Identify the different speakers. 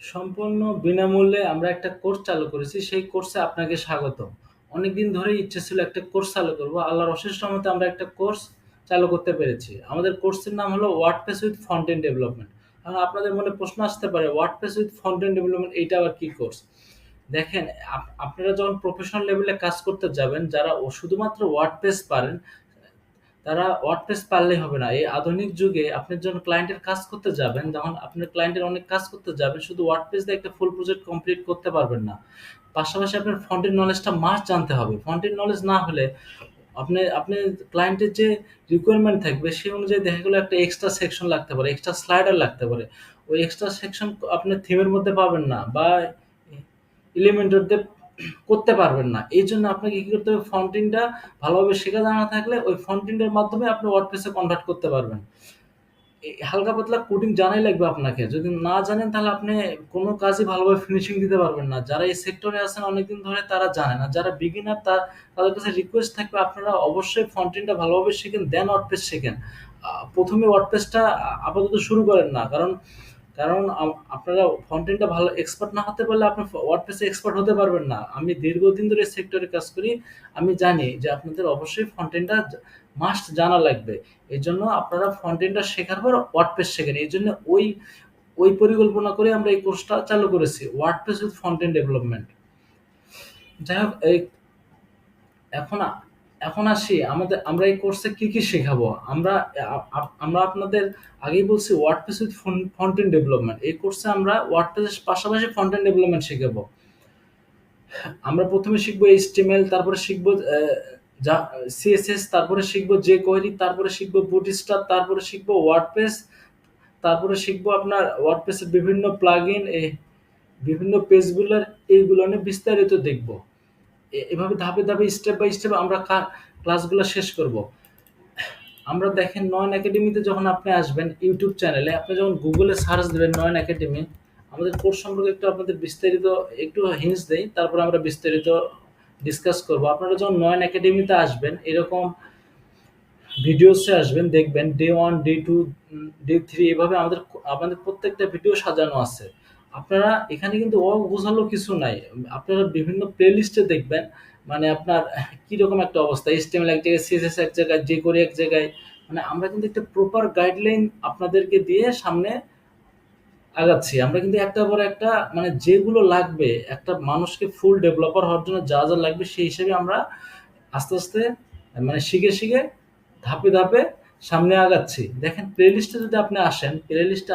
Speaker 1: সম্পূর্ণ বিনামূল্যে আমরা একটা কোর্স চালু করেছি। সেই কোর্সে আপনাকে স্বাগতম। অনেকদিন ধরেই ইচ্ছে ছিল একটা কোর্স চালু করব। আল্লাহর অশেষ রহমতে আমরা একটা কোর্স চালু করতে পেরেছি। আমাদের কোর্সের নাম হলো ওয়ার্ডপ্রেস উইথ ফন্টেন ডেভেলপমেন্ট। এখন আপনাদের মনে প্রশ্ন আসতে পারে ওয়ার্ডপ্রেস উইথ ফন্টেন ডেভেলপমেন্ট এইটা আবার কি কোর্স? দেখেন আপনারা যখন প্রফেশনাল লেভেলে কাজ করতে যাবেন, যারা শুধুমাত্র ওয়ার্ডপ্রেস পারেন তারা ওয়ার্ডপ্রেস পারলেই হবে না। এই আধুনিক যুগে আপনি যখন ক্লায়েন্টের কাজ করতে যাবেন, যখন আপনার ক্লায়েন্টের অনেক কাজ করতে যাবেন, শুধু ওয়ার্ডপ্রেস দিয়ে একটা ফুল প্রজেক্ট কমপ্লিট করতে পারবেন না। পাশাপাশি আপনার ফন্টের নলেজটা মাস্ট জানতে হবে। ফন্টের নলেজ না হলে আপনি ক্লায়েন্টের যে রিকোয়ারমেন্ট থাকবে সেই অনুযায়ী দেখা গেল একটা এক্সট্রা সেকশন লাগতে পারে, এক্সট্রা স্লাইডার লাগতে পারে। ওই এক্সট্রা সেকশন আপনি থিমের মধ্যে পাবেন না বা এলিমেন্টর দিয়ে করতে পারবেন না। এইজন্য আপনাকে কি করতে হবে ফন্টিংটা ভালোভাবে শেখা জানা থাকলে ওই ফন্টিংটার মাধ্যমে আপনি ওয়ার্ডপ্রেসে কনভার্ট করতে পারবেন। হালকা পাতলা কোডিং জানাই লাগবে আপনাকে। যদি না জানেন তাহলে আপনি কোনো কাজই ভালোভাবে ফিনিশিং দিতে পারবেন না। যারা এই সেক্টরে আছেন অনেকদিন ধরে তারা জানেন। আর যারা বিগিনার তাদের কাছে রিকোয়েস্ট থাকবে আপনারা অবশ্যই ফন্টিংটা ভালোভাবে শিখেন, দেন ওয়ার্ডপ্রেস শেখেন। ১ম এ ওয়ার্ডপ্রেসটা আপাতত শুরু করেন না। কারণ কারণ আপনারা ফন্টেনটা ভালো এক্সপার্ট না হতে পারলে আপনি ওয়ার্ডপ্রেসে এক্সপার্ট হতে পারবেন না। আমি দীর্ঘদিন ধরে এই সেক্টরে কাজ করি। আমি জানি যে আপনাদের অবশ্যই ফন্টেনটা মাস্ট জানা লাগবে। এজন্য আপনারা ফন্টেনটা শেখার পর ওয়ার্ডপ্রেস শেখেন। এজন্য ওই পরিকল্পনা করে আমরা এই কোর্সটা চালু করেছি। WordPress with frontend development. যাই হোক এখন এখন আসি আমরা এই কোর্সে কি শেখাবো? আমরা আপনাদের আগেই বলছি ওয়ার্ডপ্রেস উইথ ফন্টেন ডেভেলপমেন্ট। এই কোর্সে আমরা ওয়ার্ডপ্রেসের পাশাপাশি ফন্টেন ডেভেলপমেন্ট শেখাবো। আমরা ১ম এ শিখবো HTML, তারপরে শিখবো যা CSS, তারপরে শিখবো jQuery, তারপরে শিখবো বুটস্ট্র্যাপ, তারপরে শিখবো ওয়ার্ডপ্রেস, তারপরে শিখবো আপনার ওয়ার্ডপ্রেসের বিভিন্ন প্লাগইন, বিভিন্ন পেজ বিল্ডার, এইগুলো নিয়ে বিস্তারিত দেখবো। এভাবে ধাপে ধাপে স্টেপ বাই স্টেপ আমরা ক্লাসগুলো শেষ করব। আমরা দেখেন নয়ন একাডেমিতে যখন আপনি আসবেন ইউটিউব চ্যানেলে, আপনি যখন গুগলে সার্চ দেবেন নয়ন একাডেমি, আমাদের কোর্স সম্পর্কে একটু আপনাদের বিস্তারিত একটু হিন্টস দেই, তারপরে আমরা বিস্তারিত ডিসকাস করব। আপনারা যখন নয়ন একাডেমিতে আসবেন এরকম ভিডিওসে আসবেন, দেখবেন ডে 1, ডে 2, ডে 3 এভাবে আমাদের প্রত্যেকটা ভিডিও সাজানো আছে। আপনারা এখানে কিন্তু অগোছালো কিছু নাই। আপনারা বিভিন্ন প্লেলিস্টে দেখবেন মানে আপনার কিরকম একটা অবস্থা। HTML এক জায়গায়, CSS এক জায়গায়, jQuery এক জায়গায়। মানে আমরা কিন্তু একটা প্রপার গাইডলাইন আপনাদেরকে দিয়ে সামনে আগাচ্ছি। আমরা কিন্তু একটার পর একটা মানে যেগুলো লাগবে একটা মানুষকে ফুল ডেভেলপার হওয়ার জন্য যা লাগবে সেই হিসেবে আমরা আস্তে মানে শিখে ধাপে ধাপে সামনে আগাচ্ছি। দেখেন প্লেলিস্টে যদি আপনি আসেন, প্লেলিস্টে